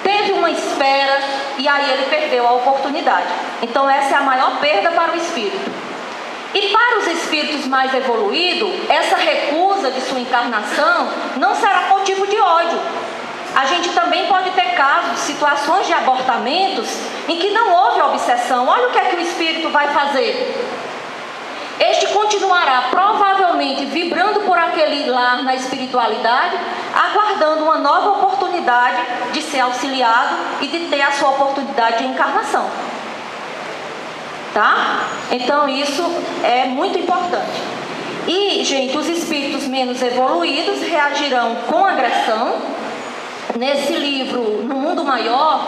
teve uma espera e aí ele perdeu a oportunidade. Então essa é a maior perda para o espírito. E para os espíritos mais evoluídos, essa recusa de sua encarnação não será motivo de ódio. A gente também pode ter casos, situações de abortamentos em que não houve obsessão. Olha o que é que o espírito vai fazer. Este continuará provavelmente vibrando por aquele lar na espiritualidade, aguardando uma nova oportunidade de ser auxiliado e de ter a sua oportunidade de encarnação. Tá? Então isso é muito importante. E, gente, os espíritos menos evoluídos reagirão com agressão. Nesse livro, No Mundo Maior,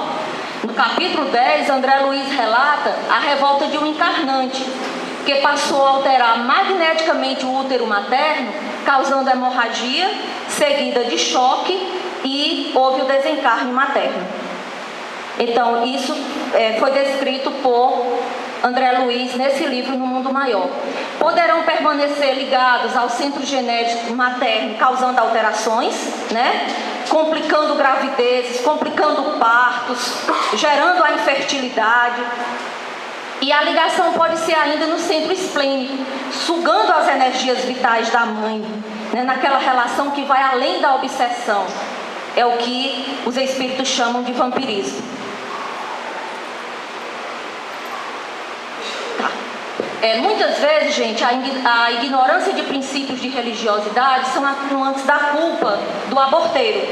no capítulo 10, André Luiz relata a revolta de um encarnante que passou a alterar magneticamente o útero materno, causando hemorragia, seguida de choque, e houve o desencarne materno. Então, isso foi descrito por André Luiz nesse livro, No Mundo Maior. Poderão permanecer ligados ao centro genético materno, causando alterações, né? Complicando gravidezes, complicando partos, gerando a infertilidade. E a ligação pode ser ainda no centro esplênico, sugando as energias vitais da mãe, né? Naquela relação que vai além da obsessão. É o que os espíritos chamam de vampirismo. Muitas vezes, gente, a ignorância de princípios de religiosidade são atenuantes da culpa do aborteiro.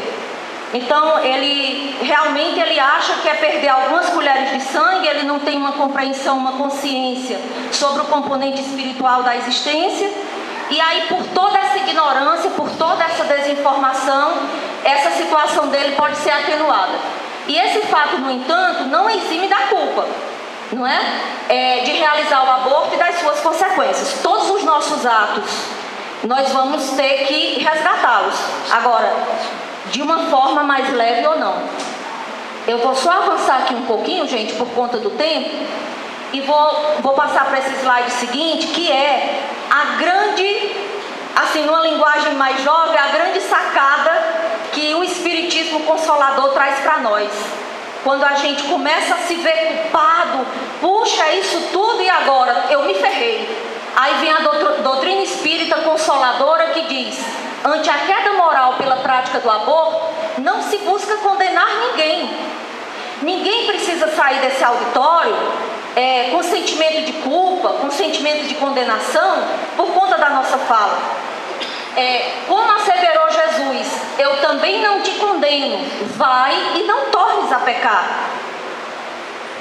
Então, ele acha que é perder algumas colheres de sangue, ele não tem uma compreensão, uma consciência sobre o componente espiritual da existência. E aí, por toda essa ignorância, por toda essa desinformação, essa situação dele pode ser atenuada. E esse fato, no entanto, não exime da culpa, não é? De realizar o aborto e das suas consequências. Todos os nossos atos, nós vamos ter que resgatá-los. Agora, de uma forma mais leve ou não. Eu vou só avançar aqui um pouquinho, gente, por conta do tempo, e vou passar para esse slide seguinte, que é a grande, assim, numa linguagem mais jovem, a grande sacada que o Espiritismo Consolador traz para nós. Quando a gente começa a se ver culpado, puxa, isso tudo e agora? Eu me ferrei. Aí vem a doutrina espírita consoladora que diz: ante a queda moral pela prática do aborto, não se busca condenar ninguém. Ninguém precisa sair desse auditório com sentimento de culpa, com sentimento de condenação por conta da nossa fala. Como asseverou Jesus: eu também não te condeno, vai e não tornes a pecar.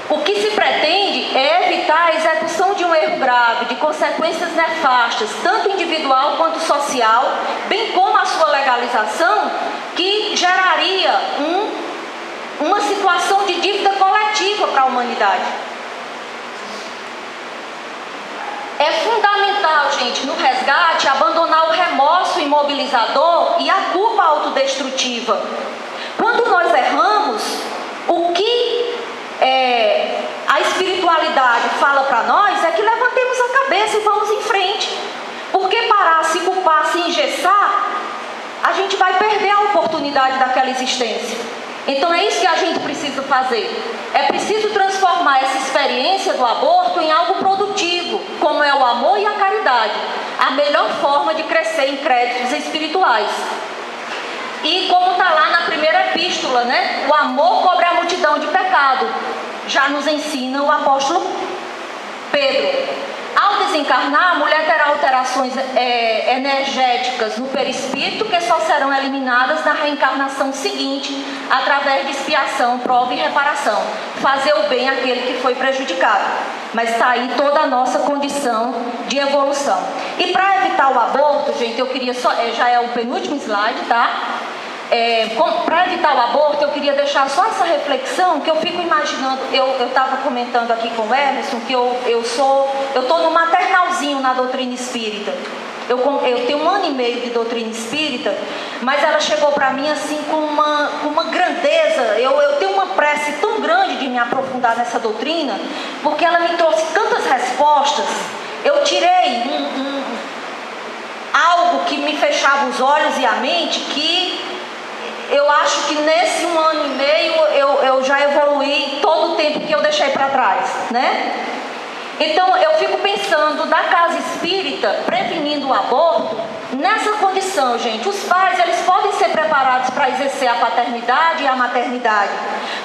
O que se pretende é evitar a execução de um erro grave, de consequências nefastas, tanto individual quanto social, bem como a sua legalização, que geraria uma situação de dívida coletiva para a humanidade. É fundamental, gente, no resgate, abandonar o remorso imobilizador e a culpa autodestrutiva. Quando nós erramos, o que a espiritualidade fala para nós é que levantemos a cabeça e vamos em frente. Porque parar, se culpar, se engessar, a gente vai perder a oportunidade daquela existência. Então é isso que a gente precisa fazer. É preciso transformar essa experiência do aborto em algo produtivo, como é o amor e a caridade, a melhor forma de crescer em créditos espirituais. E como está lá na primeira epístola, né? O amor cobre a multidão de pecado. Já nos ensina o apóstolo Pedro. Ao desencarnar, a mulher terá alterações energéticas no perispírito que só serão eliminadas na reencarnação seguinte, através de expiação, prova e reparação. Fazer o bem àquele que foi prejudicado. Mas está aí toda a nossa condição de evolução. E para evitar o aborto, gente, eu queria só... já é o penúltimo slide, tá? Para evitar o aborto, eu queria deixar só essa reflexão que eu fico imaginando. Eu estava comentando aqui com o Emerson que eu estou no maternalzinho na doutrina espírita. Eu tenho 1 ano e meio de doutrina espírita, mas ela chegou para mim assim com uma grandeza. Eu tenho uma prece tão grande de me aprofundar nessa doutrina, porque ela me trouxe tantas respostas. Eu tirei algo que me fechava os olhos e a mente, que eu acho que nesse 1 ano e meio eu já evoluí todo o tempo que eu deixei para trás, né? Então eu fico pensando da casa espírita prevenindo o aborto nessa condição, gente. Os pais, eles podem ser preparados para exercer a paternidade e a maternidade.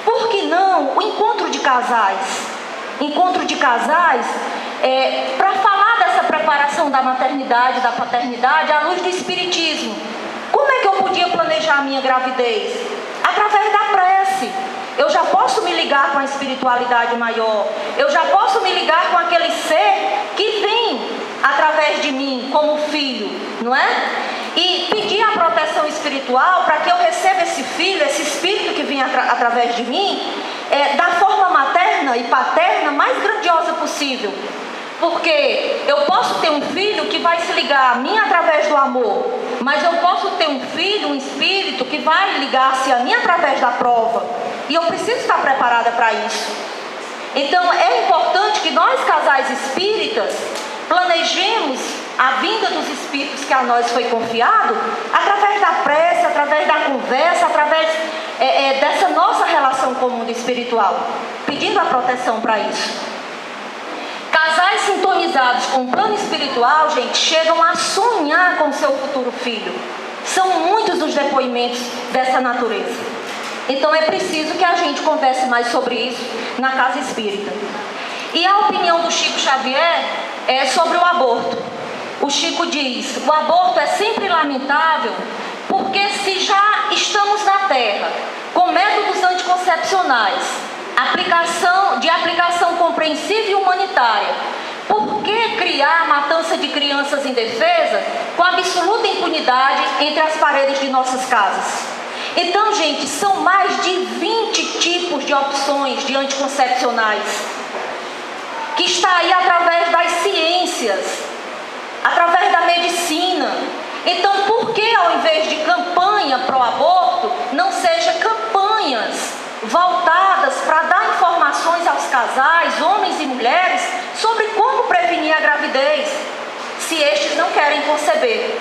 Por que não o encontro de casais? Encontro de casais para falar dessa preparação da maternidade e da paternidade à luz do espiritismo. Como é que eu podia planejar a minha gravidez? Através da prece. Eu já posso me ligar com a espiritualidade maior. Eu já posso me ligar com aquele ser que vem através de mim como filho, não é? E pedir a proteção espiritual para que eu receba esse filho, esse espírito que vem através de mim, da forma materna e paterna mais grandiosa possível. Porque eu posso ter um filho que vai se ligar a mim através do amor, mas eu posso ter um filho, um espírito que vai ligar-se a mim através da prova. E eu preciso estar preparada para isso. Então é importante que nós, casais espíritas, planejemos a vinda dos espíritos que a nós foi confiado através da prece, através da conversa, através dessa nossa relação com o mundo espiritual, pedindo a proteção para isso. Casais sintonizados com o plano espiritual, gente, chegam a sonhar com o seu futuro filho. São muitos os depoimentos dessa natureza. Então é preciso que a gente converse mais sobre isso na casa espírita. E a opinião do Chico Xavier é sobre o aborto. O Chico diz: o aborto é sempre lamentável, porque se já estamos na Terra com métodos anticoncepcionais, de aplicação compreensiva e humanitária, por que criar matança de crianças indefesas com absoluta impunidade entre as paredes de nossas casas? Então, gente, são mais de 20 tipos de opções de anticoncepcionais que está aí através das ciências, através da medicina. Então, por que ao invés de campanha pro aborto, não seja campanhas voltadas para dar informações aos casais, homens e mulheres, sobre como prevenir a gravidez, se estes não querem conceber,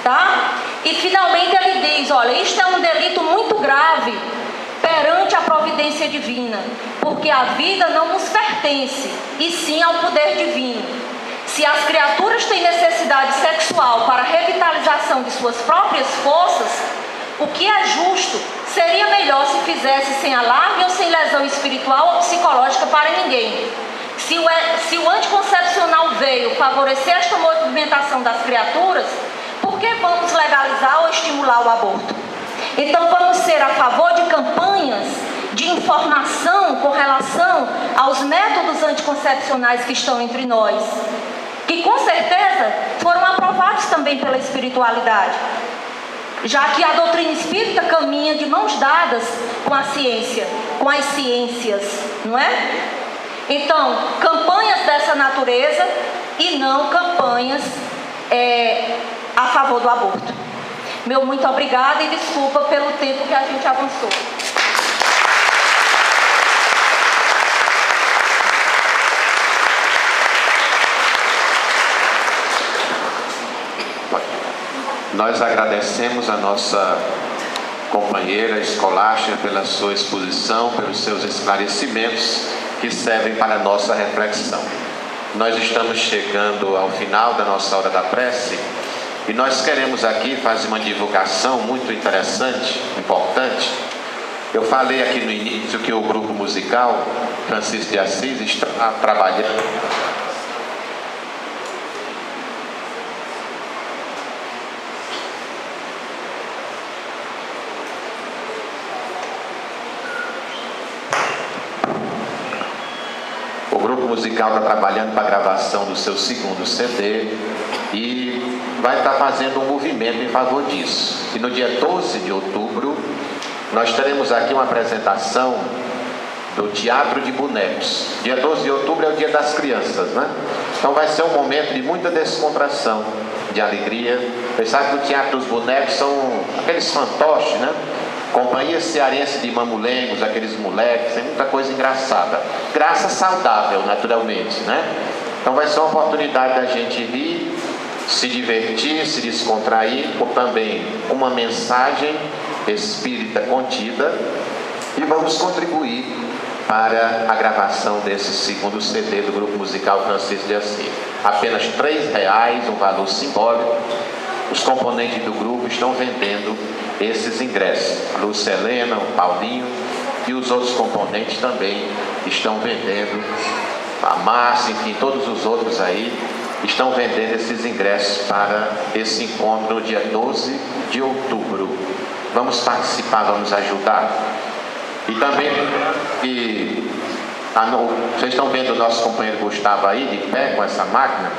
tá? E finalmente ele diz: olha, isto é um delito muito grave perante a providência divina, porque a vida não nos pertence, e sim ao poder divino. Se as criaturas têm necessidade sexual para a revitalização de suas próprias forças, o que é justo seria melhor se fizesse sem alarme ou sem lesão espiritual ou psicológica para ninguém. Se o anticoncepcional veio favorecer esta movimentação das criaturas, por que vamos legalizar ou estimular o aborto? Então vamos ser a favor de campanhas de informação com relação aos métodos anticoncepcionais que estão entre nós, que com certeza foram aprovados também pela espiritualidade, já que a doutrina espírita caminha de mãos dadas com a ciência, com as ciências, não é? Então, campanhas dessa natureza e não campanhas a favor do aborto. Meu muito obrigada e desculpa pelo tempo que a gente avançou. Nós agradecemos a nossa companheira escolástica pela sua exposição, pelos seus esclarecimentos que servem para a nossa reflexão. Nós estamos chegando ao final da nossa hora da prece e nós queremos aqui fazer uma divulgação muito interessante, importante. Eu falei aqui no início que o grupo musical Francisco de Assis está trabalhando. O grupo musical está trabalhando para a gravação do seu segundo CD e vai estar fazendo um movimento em favor disso. E no dia 12 de outubro, nós teremos aqui uma apresentação do Teatro de Bonecos. Dia 12 de outubro é o Dia das Crianças, né? Então vai ser um momento de muita descontração, de alegria. Vocês sabem que o Teatro dos Bonecos são aqueles fantoches, né? Companhia cearense de mamulengos, aqueles moleques, tem muita coisa engraçada. Graça saudável, naturalmente, né? Então vai ser uma oportunidade da gente rir, se divertir, se descontrair, com também uma mensagem espírita contida e vamos contribuir para a gravação desse segundo CD do Grupo Musical Francisco de Assis. Apenas R$3, um valor simbólico. Os componentes do grupo estão vendendo esses ingressos. A Lúcia Helena, o Paulinho e os outros componentes também estão vendendo. A Márcia, enfim, todos os outros aí estão vendendo esses ingressos para esse encontro no dia 12 de outubro. Vamos participar, vamos ajudar. E também, vocês estão vendo o nosso companheiro Gustavo aí, de pé com essa máquina.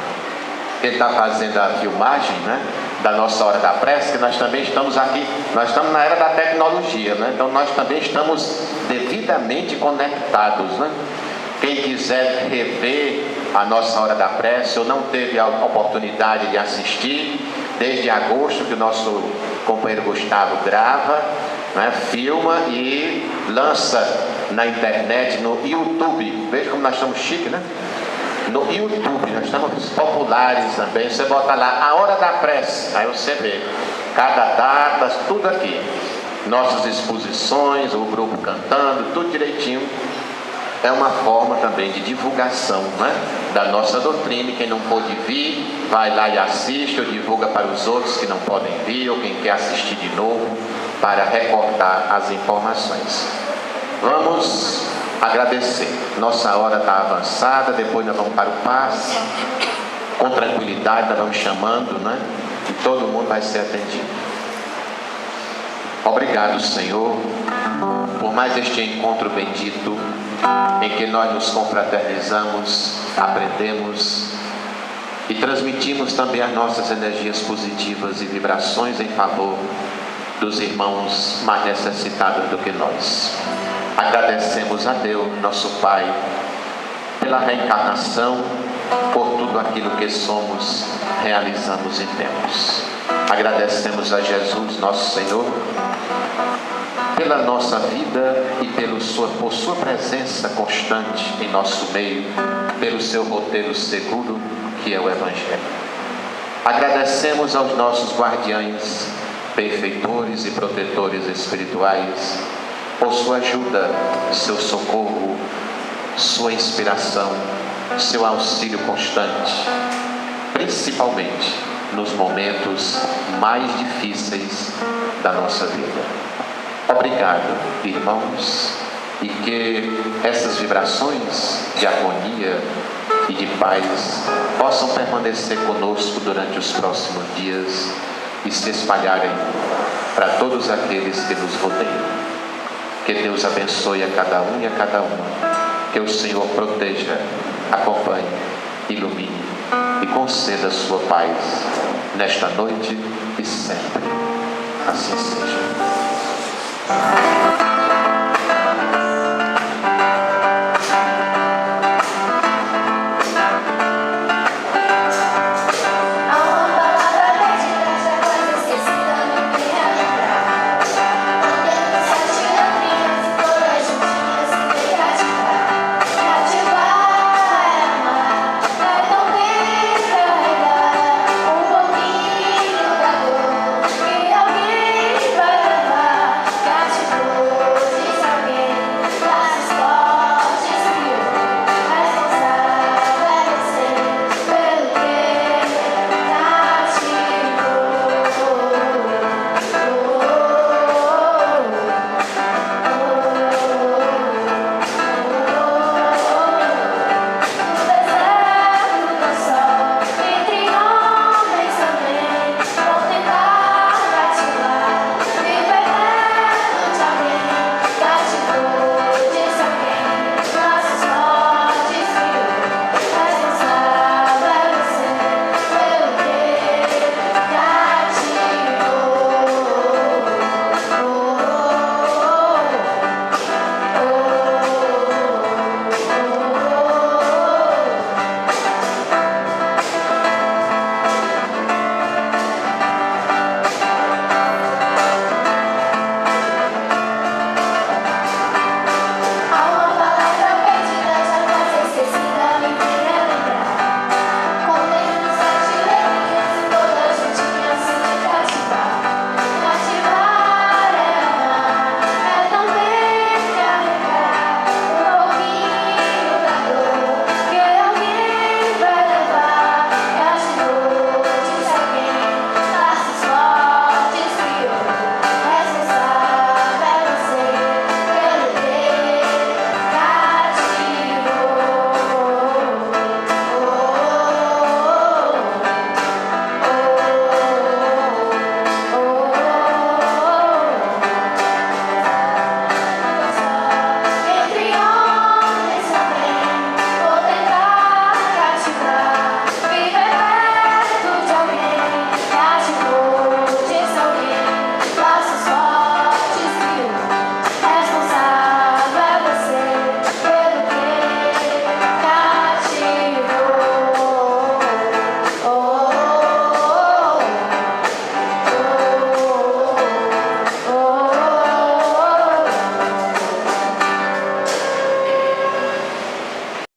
Ele está fazendo a filmagem, né, da nossa hora da prece, que nós também estamos aqui, nós estamos na era da tecnologia, né? Então nós também estamos devidamente conectados, né? Quem quiser rever a nossa hora da prece ou não teve a oportunidade de assistir, desde agosto que o nosso companheiro Gustavo grava, né, filma e lança na internet, no YouTube. Veja como nós estamos chiques, né? No YouTube, nós estamos populares também. Você bota lá a hora da prece, aí você vê cada data, tudo aqui, nossas exposições, o grupo cantando, tudo direitinho. É uma forma também de divulgação, né, da nossa doutrina. Quem não pôde vir, vai lá e assiste, ou divulga para os outros que não podem vir, ou quem quer assistir de novo, para recordar as informações. Vamos agradecer. Nossa hora está avançada, depois nós vamos para o passe. Com tranquilidade, nós vamos chamando, né? E todo mundo vai ser atendido. Obrigado, Senhor, por mais este encontro bendito, em que nós nos confraternizamos, aprendemos e transmitimos também as nossas energias positivas e vibrações em favor dos irmãos mais necessitados do que nós. Agradecemos a Deus, nosso Pai, pela reencarnação, por tudo aquilo que somos, realizamos e temos. Agradecemos a Jesus, nosso Senhor, pela nossa vida e por sua presença constante em nosso meio, pelo seu roteiro seguro, que é o Evangelho. Agradecemos aos nossos guardiães, benfeitores e protetores espirituais, por sua ajuda, seu socorro, sua inspiração, seu auxílio constante, principalmente nos momentos mais difíceis da nossa vida. Obrigado, irmãos, e que essas vibrações de harmonia e de paz possam permanecer conosco durante os próximos dias e se espalharem para todos aqueles que nos rodeiam. Que Deus abençoe a cada um e a cada uma. Que o Senhor proteja, acompanhe, ilumine e conceda a sua paz nesta noite e sempre. Assim seja.